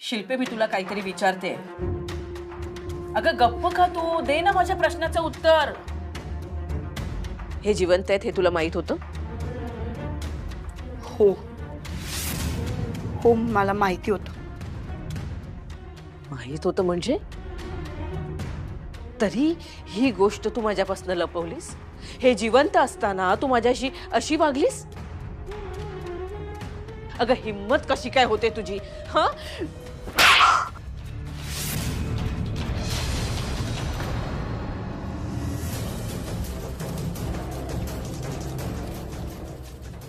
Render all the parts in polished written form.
शिल्पे, मी तुला काहीतरी विचारते. अगं गप्प का तू? दे ना माझ्या प्रश्नाचं उत्तर. हे जिवंत आहेत हे तुला माहित होतं? हो हो, मला माहिती होतं. माहित होतं म्हणजे? तरी ही गोष्ट तू माझ्यापासून लपवलीस? हे जिवंत असताना तू माझ्याशी अशी वागलीस? अगं हिम्मत कशी काय होते तुझी? हा,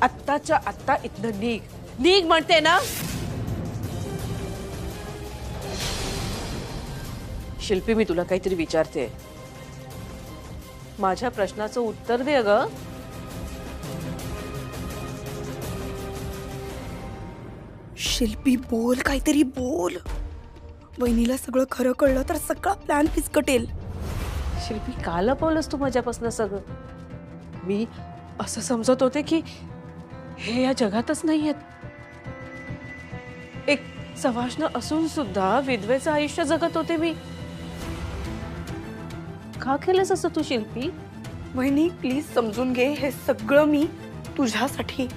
आत्ताच्या आत्ता इथनं निघ. निघ म्हणते ना. शिल्पी, मी तुला काहीतरी विचारते. माझ्या प्रश्नाचं उत्तर दे अगं. शिल्पी बोल, काहीतरी बोल. वहिनीला सगळं खरं कळलं तर सगळा प्लॅन फिसकटेल. शिल्पी, का लपवलंस तू माझ्यापासून सगळं? मी असं समजत होते की हे या जगातच नाही आहेत. एक सवाष्ण असून सुद्धा विधवेचं आयुष्य जगत होते मी. का केलंस असं तू शिल्पी? वहिनी प्लीज समजून घे, हे सगळं मी तुझ्यासाठी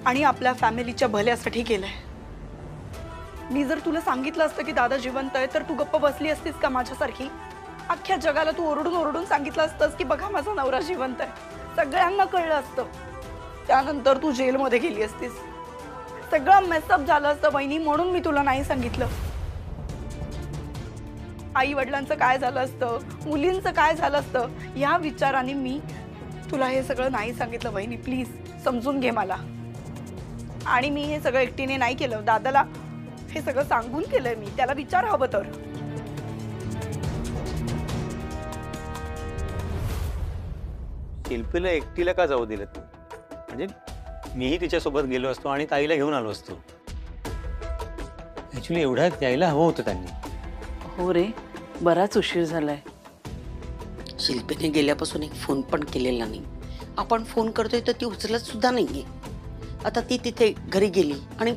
आणि आपल्या फॅमिलीच्या भल्यासाठी केलंय. मी जर तुला सांगितलं असतं की दादा जिवंत आहे तर तू गप्प बसली असतीस का माझ्यासारखी? अख्ख्या जगाला तू ओरडून ओरडून सांगितलं असतंस की बघा माझा नवरा जिवंत आहे. सगळ्यांना कळलं असतं. त्यानंतर तू जेलमध्ये गेली असतीस. सगळं मेसअप झालं असतं वहिनी, म्हणून मी तुला नाही सांगितलं. आई वडिलांचं काय झालं असतं, मुलींचं काय झालं असतं, या विचाराने मी तुला हे सगळं नाही सांगितलं. वहिनी प्लीज समजून घे मला. आणि मी हे सगळं एकटीने नाही केलं. दादाला हे सगळं सांगून केलंय मी. त्याला विचार हवं तर. शिल्पीला एकटीला का जाऊ दिलं तू? म्हणजे मीही तिच्यासोबत गेलो असतो आणि ताईला घेऊन आलो असतो. ऍक्च्युली एवढ्या यायला हवं होतं त्यांनी. हो रे, बराच उशीर झालाय. शिल्पीने गेल्यापासून एक फोन पण केलेला नाही. आपण फोन करतोय तर ती उचलत सुद्धा नाहीये. आता ती तिथे घरी गेली आणि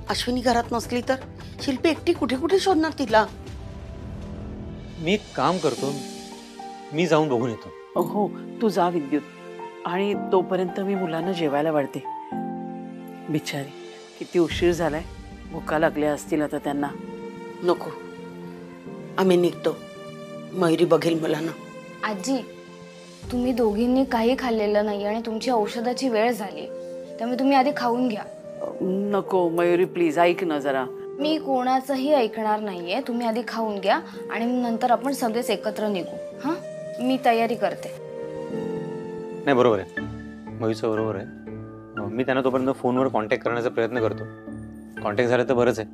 अश्विनी घरात नसली तर शिल्पी एकटी कुठे कुठे शोधणार तिला? मी एक काम करतो, मी जाऊन बघून येतो. हो, तू जा विद्युत. आणि तोपर्यंत मी मुलांना जेवायला वाढते. बिचारी किती उशीर झालाय. भुका लागल्या असतील आता त्यांना. नको, आम्ही निघतो. मयुरी बघेल मला ना. आजी, तुम्ही दोघींनी काही खाल्लेलं नाही आणि तुमची औषधाची वेळ झाली, त्यामुळे तुम्ही आधी खाऊन घ्या. नको मयुरी, प्लीज ऐक ना जरा. मी कोणाचंही ऐकणार नाहीये. तुम्ही आधी खाऊन घ्या आणि नंतर आपण सगळेच एकत्र निघू. हा, मी तयारी करते. नाही, बरोबर आहे, मयुरीचं बरोबर आहे. मी त्यांना तोपर्यंत फोनवर कॉन्टॅक्ट करण्याचा प्रयत्न करतो. कॉन्टॅक्ट झालं तर बरंच आहे.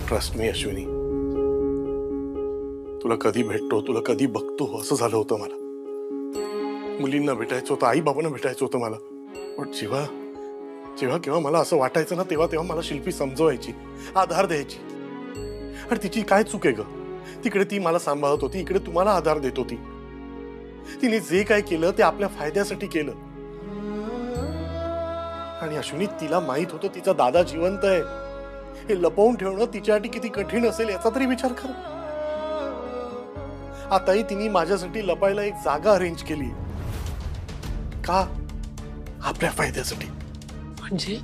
ट्रस्ट मी अश्विनी, तुला कधी भेटतो, तुला कधी बघतो असं झालं होतं मला. मुलींना भेटायचं होतं, आई बाबांना भेटायचं होतं मला. पण जेव्हा जेव्हा केव्हा मला असं वाटायचं ना, तेव्हा तेव्हा मला शिल्पी समजवायची, आधार द्यायची. आणि तिची काय चूक आहे ग? तिकडे ती मला सांभाळत होती, इकडे तुम्हाला आधार देत होती. तिने जे काय केलं ते आपल्या फायद्यासाठी केलं. आणि अश्विनी, तिला माहित होतं तिचा दादा जिवंत आहे. हे लपवून ठेवणं तिच्यासाठी किती कठीण असेल याचा तरी विचार कर. आताही तिने माझ्यासाठी लपायला एक जागा अरेंज केली. का? आपल्या फायद्यासाठी. म्हणजे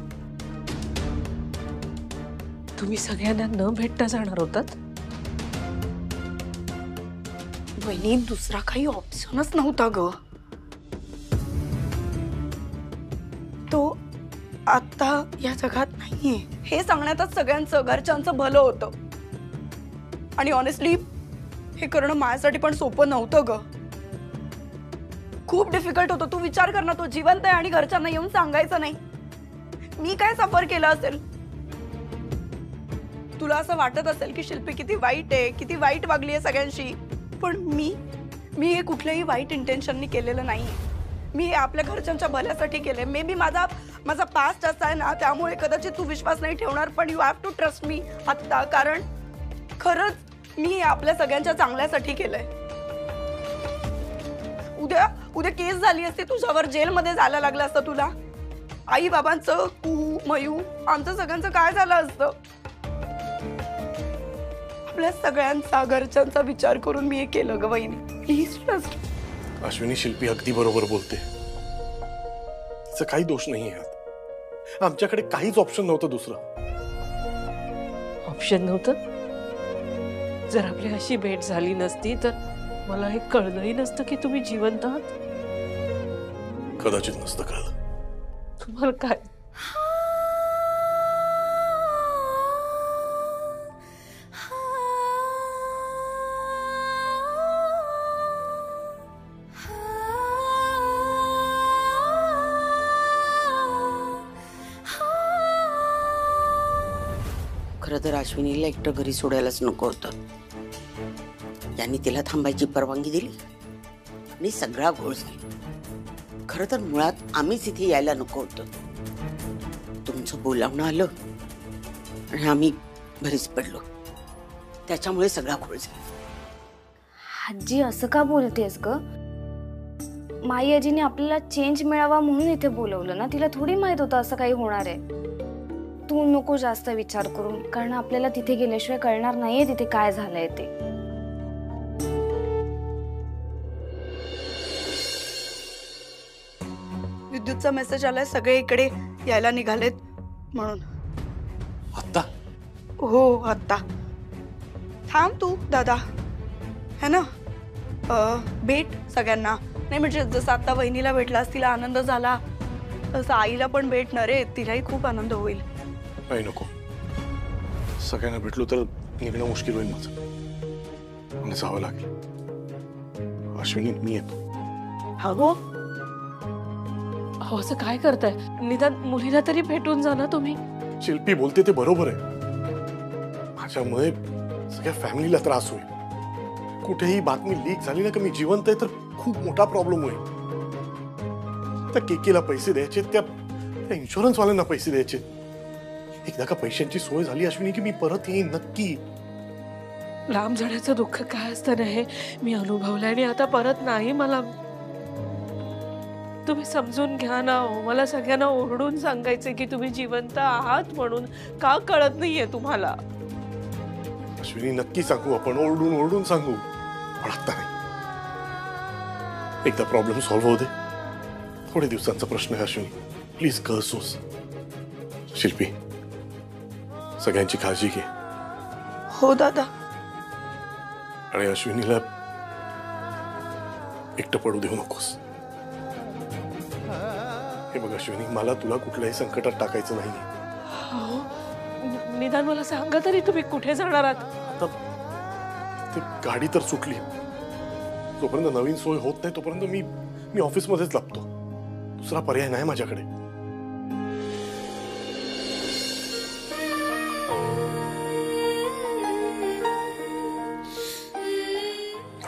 तुम्ही सगळ्यांना न भेटता जाणार होतात? वहिनी, दुसरा काही ऑप्शनच नव्हता ग. तो आता या जगात नाहीये हे सांगण्यातच सगळ्यांचं, घरच्यांचं भलं होतं. आणि ऑनेस्टली हे करणं माझ्यासाठी पण सोपं नव्हतं ग. खूप डिफिकल्ट होतं. तू विचार कर ना, तो जिवंत आहे आणि घरच्यांना येऊन सांगायचं नाही. मी काय सफर केलं असेल? तुला असं वाटत असेल की शिल्पी किती वाईट आहे, किती वाईट वागली आहे सगळ्यांशी. पण मी हे कुठल्याही वाईट इंटेन्शननी केलेलं नाही. मी हे आपल्या घरच्यांच्या भल्यासाठी केलंय. मे बी माझा पास्ट असा आहे ना, त्यामुळे कदाचित तू विश्वास नाही ठेवणार, पण you have to trust me आत्ता. कारण खरंच मी हे आपल्या सगळ्यांच्या चांगल्यासाठी केलंय. उद्या केस झाली असती तुझ्यावर, जेलमध्ये जायला लागलं असतं तुला. आई बाबांचं, तू मयू, आमचं सगळ्यांचं काय झालं असतं? आपल्या सगळ्यांचा घरच्यांचा विचार करून मी हे केलं ग वहिनी. Please trust. अश्विनी, शिल्पी अगदी बरोबर बोलते. तिचा काही दोष नाही यात. आमच्याकडे काहीच ऑप्शन नव्हतं दुसरं. ऑप्शन नव्हतं? जर आपली अशी भेट झाली नसती तर मला हे कळलंही नसतं की तुम्ही जिवंत आहात. कदाचित नसतं कळलं. तुम्हाला काय खरं तर अश्विनीला एकटं घरी सोडायलाच नको होतं. यांनी तिला थांबायची परवानगी दिली आणि सगळा घोळ झाला. खरं तर मुळात आम्हीच इथे यायला नको होतं. तुमचं बोलावणं आलं आणि आम्ही घरीच पडलो. त्याच्यामुळे सगळा घोळ झाला. आजी असं का बोलतेस ग? माई आजीने आपल्याला चेंज मिळावा म्हणून इथे बोलवलं ना. तिला थोडी माहित होतं असं काही होणार आहे. तू नको जास्त विचार करून, कारण आपल्याला तिथे गेल्याशिवाय कळणार नाहीये तिथे काय झालंय ते. विद्युतचा मेसेज आलाय, सगळे इकडे यायला निघालेत म्हणून. आत्ता? हो आता. थांब तू दादा, है ना? भेट सगळ्यांना. नाही म्हणजे जसं आता वहिनीला भेटलास तिला आनंद झाला तसं आईला पण भेटणार आहे, तिलाही खूप आनंद होईल. नाही नको. सगळ्यांना भेटलो तर निघणं मुश्किल होईल माझं. मला जावं लागेल. अश्विनी, मी येतो. अहो असं काय करताय? निदान मुलीला तरी भेटून जा ना तुम्ही. शिल्पी बोलते ते बरोबर आहे. माझ्यामुळे सगळ्या फॅमिलीला त्रास होईल. कुठेही बातमी लीक झाली ना की मी जिवंत आहे तर खूप मोठा प्रॉब्लेम होईल. त्या केकीला पैसे द्यायचे, त्या इन्शुरन्स वाल्यांना पैसे द्यायचे. एकदा का पैशांची सोय झाली अश्विनी की मी परत येईन नक्की. लांब जाण्याचं दुःख काय असतं ना हे मी अनुभवलंय आणि आता परत नाही. मला तुम्ही समजून घ्या ना. मला सगळ्यांना ओरडून सांगायचे की तुम्ही जिवंत आहात म्हणून. का कळत नाहीये तुम्हाला? अश्विनी, नक्की सांगू आपण, ओरडून ओरडून सांगू, पण आता नाही. एकदा प्रॉब्लेम सॉल्व्ह होऊ दे. थोडे दिवसांचा प्रश्न आहे अश्विनी. प्लीज कर सोस. शिल्पी, सगळ्यांची काळजी घे. हो दादा. आणि अश्विनीला एकटं पडू देऊ नकोस. हे बघ अश्विनी, मला तुला कुठल्याही संकटात टाकायचं नाही. हो, निदान मला सांगा तरी तुम्ही कुठे जाणार आहात? आता ते गाडी तर सुटली. जोपर्यंत नवीन सोय होत नाही तोपर्यंत मी ऑफिसमध्येच लपतो. दुसरा पर्याय नाही माझ्याकडे.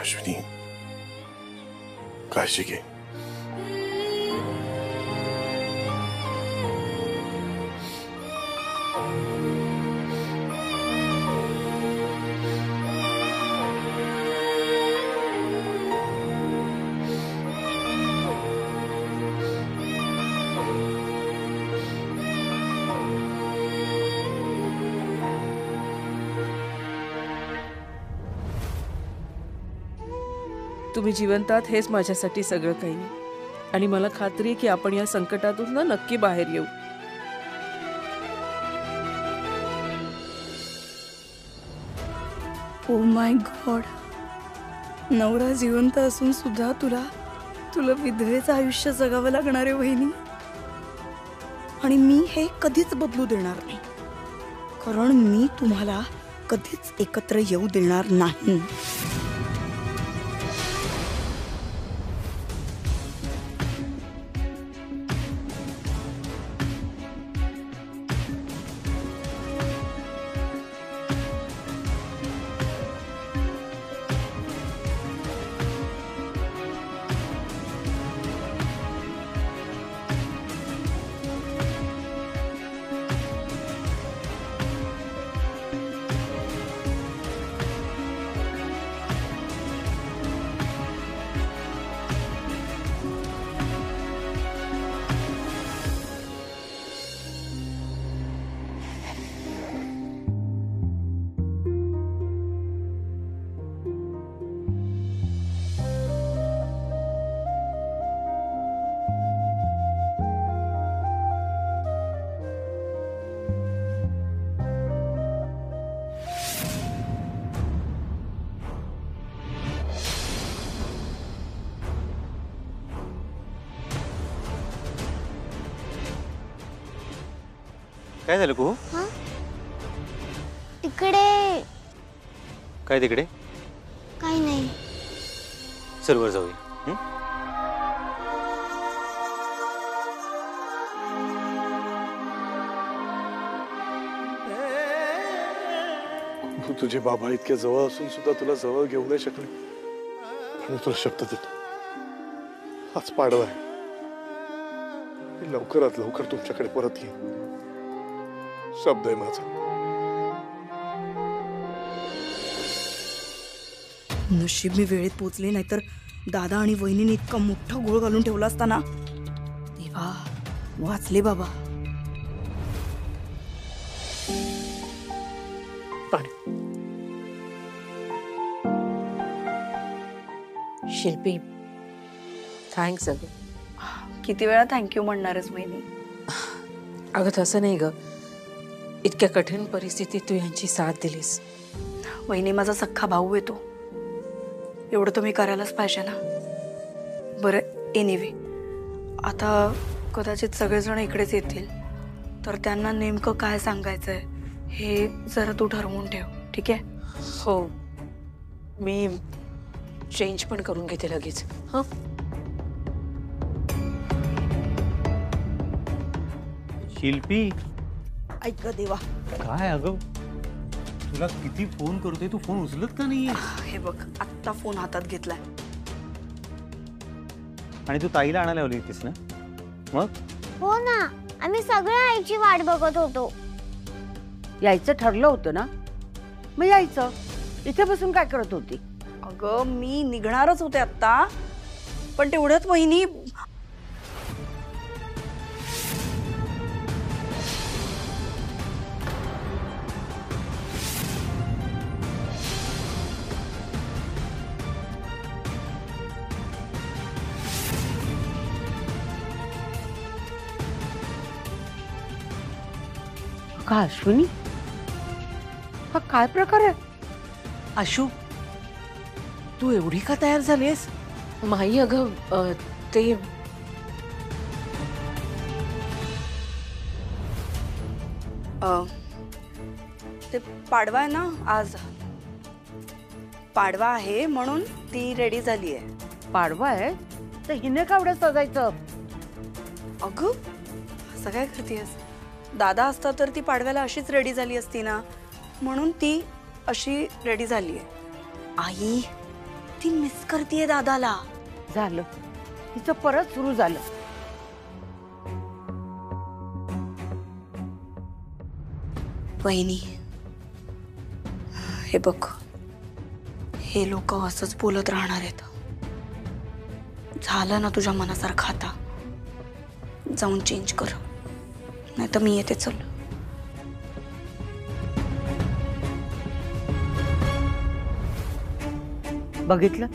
अश्विनी, काळजी घे. तुम्ही जिवंत आहात हेच माझ्यासाठी सगळं काही. आणि मला खात्री आहे की आपण या संकटातून ना नक्की बाहेर येऊ. Oh my God. नवरा जिवंत असून सुद्धा तुला विधवेचं आयुष्य जगावं लागणार आहे वहिनी. आणि मी हे कधीच बदलू देणार नाही, कारण मी तुम्हाला कधीच एकत्र येऊ देणार नाही. काय झालं कुहू? तिकडे काय तिकडे? काही नाही. चल वर जाऊया. हं? तुझे बाबा इतक्या जवळ असून सुद्धा तुला जवळ घेऊ नाही शकले. आणि तुला शब्द देतो, हाच पाडवा आहे. मी लवकरात लवकर तुमच्याकडे परत येईन. शब्द आहे माझा. नशीब मी वेळेत पोचले, नाहीतर दादा आणि वहिनीने इतका मोठा गोळ घालून ठेवला असता ना. देवा, वाचले बाबा. पाणी. शिल्पी, थँक्स अगं. किती वेळा थँक्यू म्हणणारच वहिनी. अगं तसं नाही ग, इतक्या कठीण परिस्थितीत तू यांची साथ दिलीस. वहिनी माझा सख्खा भाऊ येतो, एवढं तर मी करायलाच पाहिजे ना. बरं, एनिवे आता कदाचित सगळेजण इकडेच येतील, तर त्यांना नेमकं काय सांगायचंय हे जरा तू ठरवून ठेव, ठीक आहे? हो, मी चेंज पण करून घेते लगेच. हां, शिल्पी, ऐक देवा. काय अगं, तुला किती फोन करतोय, तू फोन उचलत का नाहीये? हे बघ, आत्ता फोन हातात घेतलाय. आणि तू ताईला आणायला लावली होतीस ना? मग हो ना, आम्ही सगळ्या आईची वाट बघत होतो. यायचं ठरलं होतं ना, मग यायचं. इथे बसून काय करत होती? अगं मी निघणारच होते आत्ता, पण तेवढ्यात वहिनी. का अश्विनी, हा काय प्रकार आहे? आशू, तू एवढी का तयार झालीस? माई अगं ते ते पाडवा आहे ना आज. पाडवा आहे म्हणून ती रेडी झाली आहे. पाडवा आहे तर हिने कावड्या सजायचं? अगं असं काय करतेस? दादा असता तर ती पाडव्याला अशीच रेडी झाली असती ना, म्हणून ती अशी रेडी झाली आहे. आई, ती मिस करतीये दादाला. झालं, तिचं परत सुरू झालं. वहिनी, हे बघ, हे लोक असंच बोलत राहणार आहेत. झालं ना तुझ्या मनासारखं, आता जाऊन चेंज कर, नाही तर मी येते. चल. बघितलं,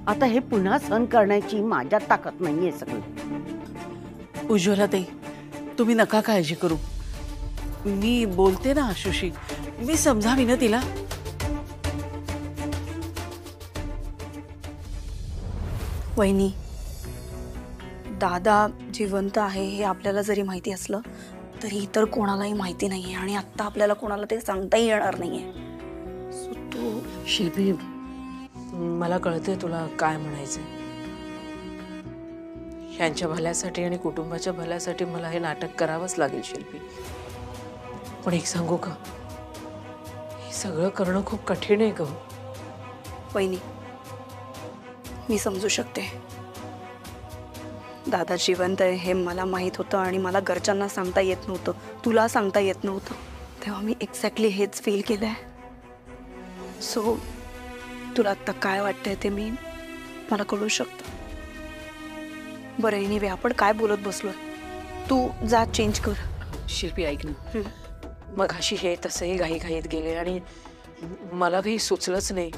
आता हे पुन्हा सहन करण्याची माझ्यात ताकद नाहीये. सगळं उज्ज्वला ताई, तुम्ही नका काळजी करू. मी बोलते ना आशुशी, मी समजावी ना तिला. वहिनी, दादा जिवंत आहे हे आपल्याला जरी माहिती असलं तरी इतर कोणालाही माहिती नाहीये, आणि आत्ता आपल्याला कोणाला ते सांगताही येणार नाहीये. सो तू. शिल्पी, मला कळतंय तुला काय म्हणायचंय. यांच्या भल्यासाठी आणि कुटुंबाच्या भल्यासाठी मला हे नाटक करावंच लागेल शिल्पी. पण एक सांगू का, हे सगळं करणं खूप कठीण आहे ग. वहिनी, मी समजू शकते. दादा जिवंत आहे हे मला माहित होतं, आणि मला घरच्यांना सांगता येत नव्हतं, तुला सांगता येत नव्हतं. तेव्हा मी एक्झॅक्टली हेच फील केलंय. सो तुला आत्ता काय वाटतंय ते मला कळू शकतं. बरं एनिवे, आपण काय बोलत बसलोय, तू जा चेंज कर. शिल्पी ऐक ना, मग अशी हे तसंही घाईघाईत गेले आणि मला काही सुचलंच नाही.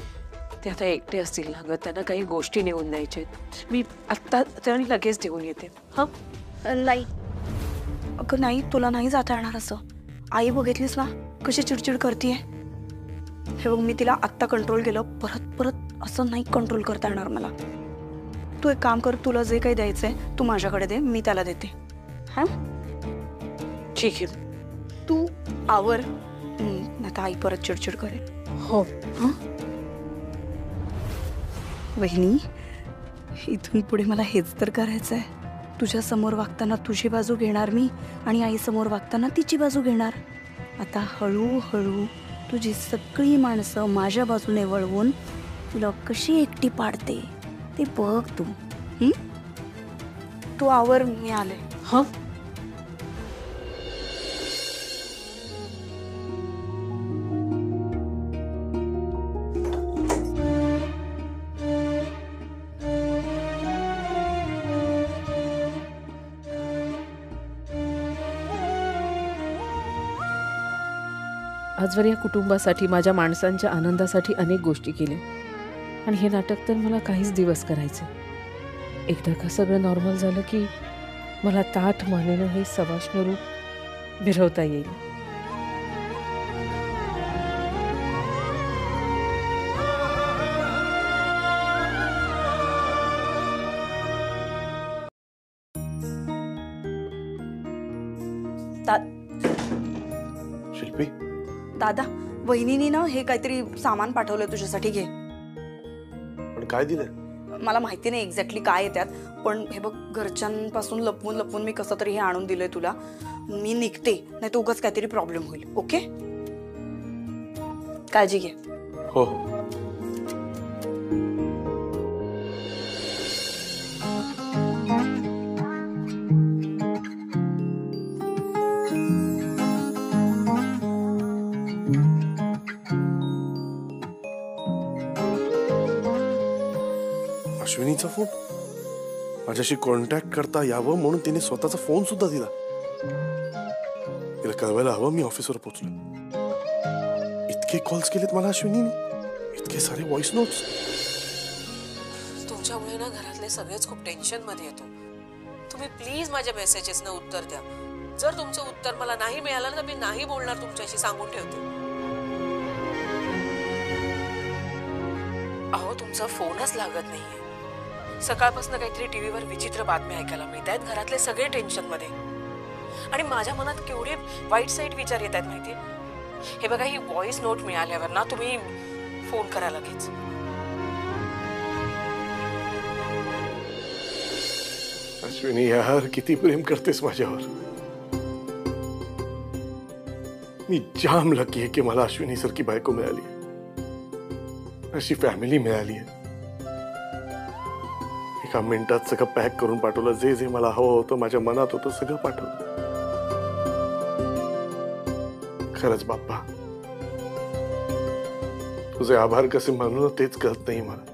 ते आता एकटे असतील ना ग, त्यांना काही गोष्टी नेऊन द्यायचे. मी आत्ता आणि लगेच देऊन येते. हां नाही अगं, नाही, तुला नाही जाता येणार असं. आई बघितलीस ना कशी चिडचिड करतीये. हे बघ, मी तिला आत्ता कंट्रोल केलं, परत परत असं नाही कंट्रोल करता येणार मला. तू एक काम कर, तुला जे काही द्यायचंय तू माझ्याकडे दे, मी त्याला देते. हां ठीक आहे, तू आवर, आता आई परत चिडचिड करेल. हो. वहिनी, इथून पुढे मला हेच तर करायचं आहे. तुझ्या समोर वागताना तुझी बाजू घेणार मी आणि आई समोर वागताना तिची बाजू घेणार. आता हळूहळू तुझी सगळी माणसं माझ्या बाजूने वळवून तुला कशी एकटी पाडते ते बघ तू. तू आवर, मी आले. हा. आजवर या कुटुंबासाठी, माझ्या माणसांच्या आनंदासाठी अनेक गोष्टी केल्या आणि हे नाटक तर मला काहीच दिवस करायचं. एकदा का सगळं नॉर्मल झालं की मला ताठ मानेनं हे सवाष्ण रूप भिरवता येईल. शिल्पी, दादा, वहिनीने ना हे काहीतरी सामान पाठवलं तुझ्यासाठी, घे. पण काय दिलंय? मला माहिती नाही एक्झॅक्टली काय येतात, पण हे बघ, घरच्यांपासून लपवून लपवून मी कसं तरी हे आणून दिलंय तुला. मी निघते, नाही तर उगाच काहीतरी प्रॉब्लेम होईल. ओके, काळजी घे. हो हो. अश्विनीचा फोन, माझ्याशी कॉन्टॅक्ट करता यावं म्हणून तिने स्वतःचा फोन सुद्धा दिला. तिला कळवायला हवं मी ऑफिसवर पोहोचलो. इतके कॉल्स केलेत मला अश्विनीने, इतके सारे व्हॉइस नोट्स. तुमच्यामुळे ना घरातले सगळेच खूप टेन्शन मध्ये येतो. तुम्ही प्लीज माझ्या मेसेजेसना उत्तर द्या. जर तुमचं उत्तर मला नाही मिळालं ना, तर मी नाही बोलणार तुमच्याशी, सांगून ठेवते. अहो, तुमचा फोनच लागत नाहीये. सकाळपासून काहीतरी टीव्हीवर विचित्र बातम्या ऐकायला मिळत आहेत. घरातले सगळे टेन्शन मध्ये आणि माझ्या मनात केवढे वाईट साईड विचार येत आहेत माहितीये. हे बघा, ही व्हॉइस नोट मिळाल्यावर ना तुम्ही फोन करा लगेच. अश्विनी यार, किती प्रेम करतेस माझ्यावर. मी जाम लकी आहे की मला अश्विनी सारखी बायको मिळाली, अशी फॅमिली मिळाली आहे. एका मिनिटात सगळं पॅक करून पाठवलं. जे जे मला हवं होतं, माझ्या मनात होतं, सगळं पाठवलं. खरंच बाप्पा, तुझे आभार कसे मानू तेच कळत नाही मला.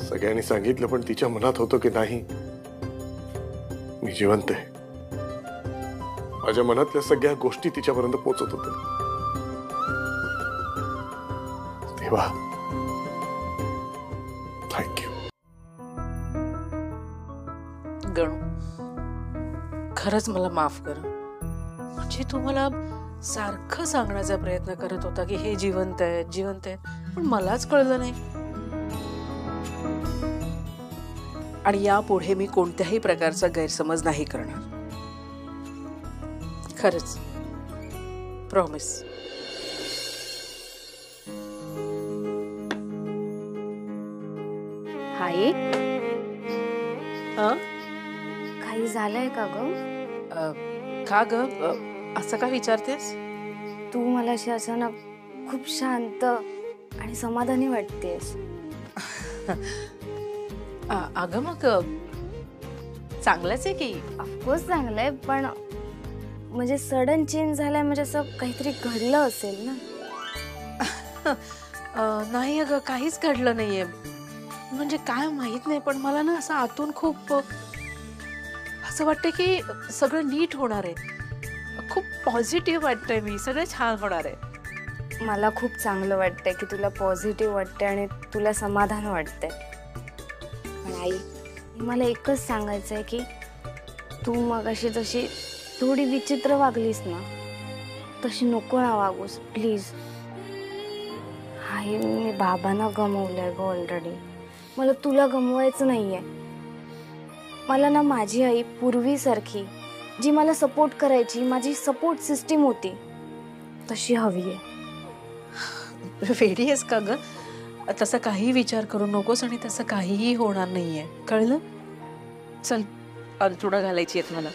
सगळ्यांनी सांगितलं, पण तिच्या मनात होतं की नाही, मी जिवंत आहे. माझ्या मनातल्या सगळ्या गोष्टी तिच्यापर्यंत पोहोचत होत्या. देवा, थँक्यू. गणू, खरंच मला माफ कर. म्हणजे तू मला सारखं सांगण्याचा प्रयत्न करत होता की हे जिवंत आहे, जिवंत आहे, पण मलाच कळलं नाही. आणि यापुढे मी कोणत्याही प्रकारचा गैरसमज नाही करणार. खरंच, प्रॉमिस. हाय, हा, काही झालंय का ग? का ग, असं का विचारतेस? तू मला अशी अचानक खूप शांत आणि समाधानी वाटतेस. अगं मग चांगलंच आहे की. ऑफकोर्स चांगलंय, पण म्हणजे सडन चेंज झालाय, म्हणजे असं काहीतरी घडलं असेल ना. नाही अगं, काहीच घडलं नाहीये. म्हणजे काय माहित नाही, पण मला ना असं आतून खूप असं वाटतं की सगळं नीट होणार आहे. खूप पॉझिटिव्ह वाटतंय, मी सगळं छान होणार आहे. मला खूप चांगलं वाटतंय की तुला पॉझिटिव्ह वाटतंय आणि तुला समाधान वाटतंय. पण आई, मला एकच सांगायचं आहे की तू मगाशी जशी थोडी विचित्र वागलीस ना, तशी नको ना वागूस प्लीज. आई, मी बाबांना गमवलंय ग ऑलरेडी. मला तुला गमवायचं नाहीये. मला ना माझी आई पूर्वीसारखी जी मला सपोर्ट करायची, माझी सपोर्ट सिस्टीम होती, तशी हवी आहे. वेडी आहेस का ग? तसं काही विचार करू नकोस आणि तसं काहीही होणार नाहीये, कळलं? चल अंथरुणं घालायची आहेत मला.